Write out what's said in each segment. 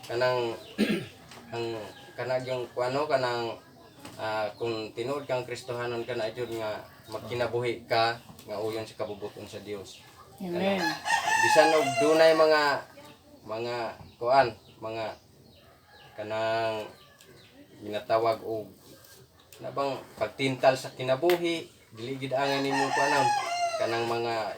kanang ang kanang yung kuano kanang kung tinuod kang Kristohanon ka na jud nga magkinabuhi ka nga uyon sa kabubuton sa Dios. Amen. Bisan og dunay mga kuan, mga kanang ginatawag og nabang pagtintal sa kinabuhi, dili gid angay nimo kuanon kanang mga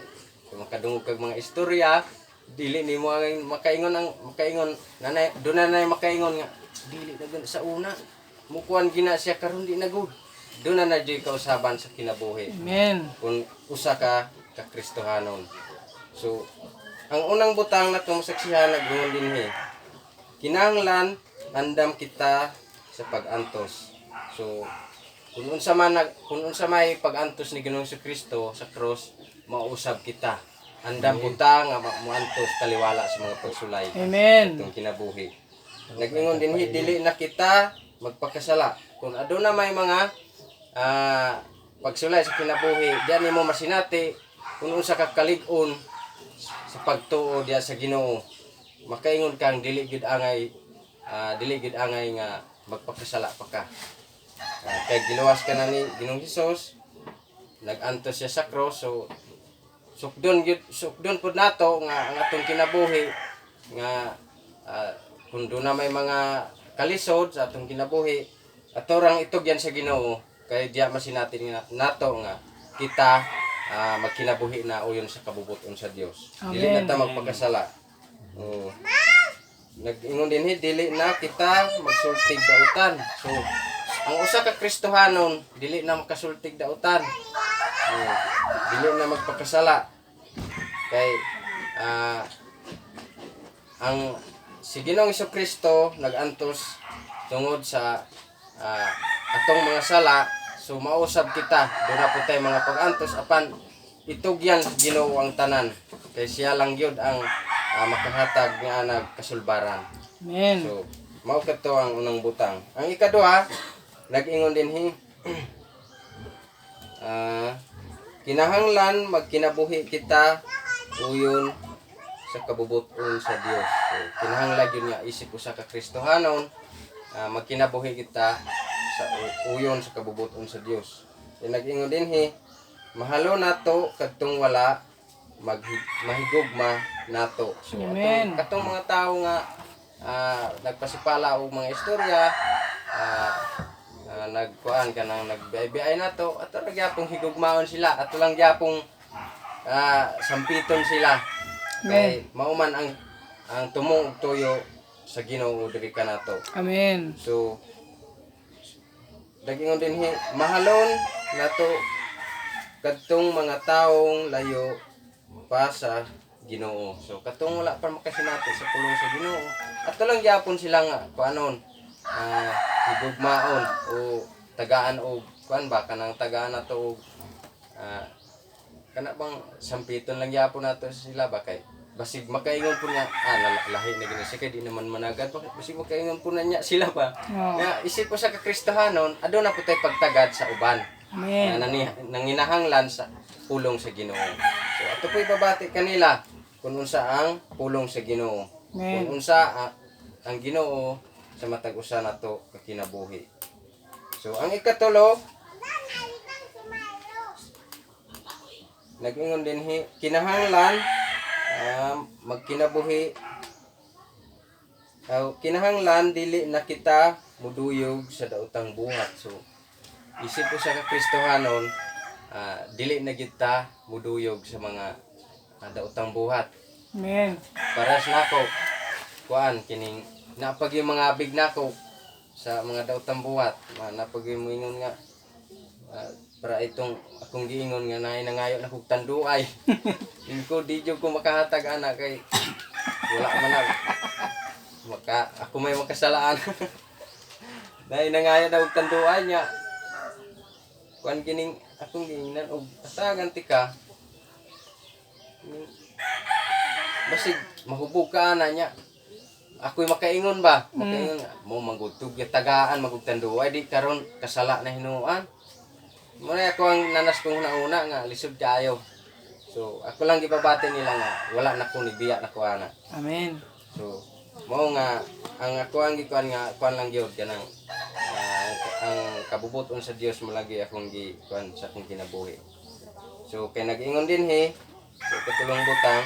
makadungog kag mga istorya, dili nimo angay makaingon nanay dunay makaingon nga dili na gud sa una mukuan gina siya karon di na gud. Doon na jud kausaban sa kinabuhi. Amen. Kung usa ka Kristohanon. So, ang unang butang na itong saksihan nagdungon dinhi. Kinahanglan andam kita sa pag-antos. So, kung unsa may pag-antos ni Ginoong Kristo sa cross, mausab kita. Andam butang nga moantos taliwala sa mga pagsulay. Amen. Itong kinabuhi. Nagingon dinhi dili na kita magpakasala. Kung aduna may mga pagsulay sa kinabuhi, diyan nimo masinati kung unsa ka kalig-on sa pagtuo diya sa Ginoo. Makaingon kang dili gid angay nga magpakasala pa ka. Kay giluwas ka na ni Ginoong Hesus, nag-antos siya sa cross, so sukdon pud nato nga ang atong kinabuhi nga kung doon na may mga kalisod sa atong kinabuhi, atorang itugyan sa Ginoo. Kaya diya masinatin nato nga kita magkinabuhi na uyon sa kabubuton sa Dios. Dili na ta magpakasala. Nag-ingon dinhi dili na kita magsultig dautan. So ang usa ka Kristohanon dili na makasultig dautan. Dili na magpakasala. Kay ang si Ginoong Kristo nag-antos tungod sa atong mga sala. So mausab kita, doon na po tayo mga pag-antos apan itugyan Ginoo ang tanan. Kay siya lang yun ang makahatag nga nagkasulbaran. Amen. So mao kadto ang unang butang. Ang ikaduha, nag-ingon dinhi kinahanglan magkinabuhi kita uyon sa kabubuton sa Dios. So kinahanglan yun nga isip usa ka Kristohanon magkinabuhi kita sa uyon sa kabubuton sa Dios. Nag-ingon dinhi mahalo nato kadtong wala mahigugma nato. So Amen. katong mga tawo nga nagpasipala og mga istorya nagkuan kanang nagbiyay nato ato lang gyapong higugmaon sila ato lang gyapong sampiton sila. Kay mauman ang tumong tuyo sa Ginoo diri kanato. Amen. So dagingon dinhi mahalon nato kadtong mga taong layo pa sa Ginoo. So katong wala pa makasinati sa pulong sa Ginoo, ato lang gyapon sila nga kuanon higugmaon o tagaan og kuan ba kanang tagaan nato og kana bang sampiton lang gyapon nato sila ba kay basig makaingon po nga lahi na gini siya kay di naman managad bakit basig makaingon po na niya sila ba nga isip ko sa Kristohanon aduna po tay pagtagad sa uban. Amen. Nanginahanglan sa pulong sa Ginoo. So ato po ibabati kanila kung unsa ang pulong sa Ginoo. Kung unsa ang Ginoo sa matag usa nato kakinabuhi. So ang ikatulo, nag-ingon dinhi kinahanglan magkinabuhi kinahanglan dili na kita muduyog sa daotang buhat. So isip ko sa Kristohanon dili na kita muduyog sa mga daotang buhat. Amen. Paras nako kuan kining napag yung mga abig nako sa mga daotang buhat napag yung ingon nga para itong akong giingon nga naay nangayo na kog tanduay. Ingko di jud ko makahatag ana kay wala man ako may makasalaan. Naay nangayo na og tanduay nya. Kuan kining akong giingnan og atagan ti ka. Basig mahubog ka ana nya. Ako'y makaingon ba? Makaingon mo magutog tagaan magugtanduay di karon kasala na hinuan. Muna ako ang nanas kong nauna nga lisod kayo. So ako lang gipabati nila nga wala na ko ni biya na ko ana. Amen. So mao nga ang ako ang gikuan nga kuan lang gyud kanang ang kabubuton sa Dios malagi akong gikuan sa akong kinabuhi. So kay nag-ingon din so katulong butang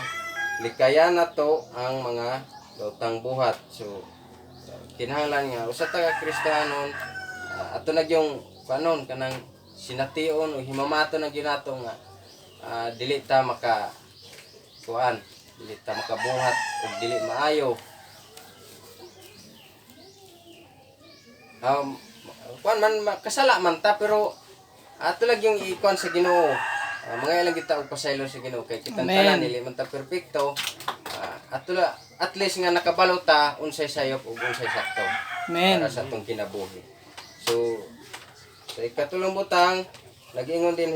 likaya na to ang mga lutang buhat. So kinahanglan nga usa ta ka Kristiyanon ato na yung kanon kanang sination o himamato na ginato nga dili ta maka kuan, dili ta makabuhat ug dili maayo. Kuan man kasala man ta pero ato lang yung ikuan sa Ginoo. Mga ilang kita og pasaylo sa Ginoo kay kitang tanan dili man ta perpekto. Ato at least nga nakabalo ta unsay sayop ug unsay sakto. Amen. Para sa atong kinabuhi. So sa ikatulong butang nag-ingon din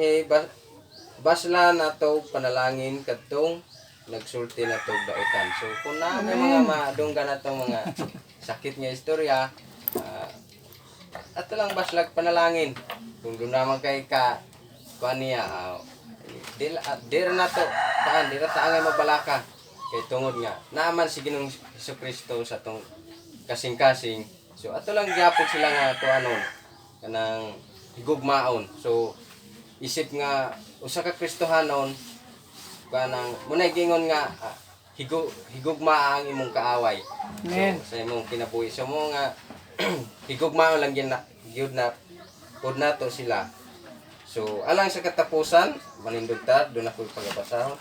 basla nato panalangin kadtong nagsulti na to dautan. So kung na may mga madunggan natong mga sakit nga istorya, ato lang baslag panalangin. Kung doon naman kay kuan niya, dira na to, dira ta angay mabalaka. Kay tungod nga, naaman si Ginoong Hesukristo sa tong kasing-kasing. So ato lang gyapon sila nga kuanon kanang higugmaon. So isip nga usa ka Kristohanon kanang munay gingon nga higugma ang imong kaaway. Amen. So, sa imong kinabuhi. So mo nga higugmaon lang gyud na pod nato sila. So alang sa katapusan manindog ta doon ako pagabasahon.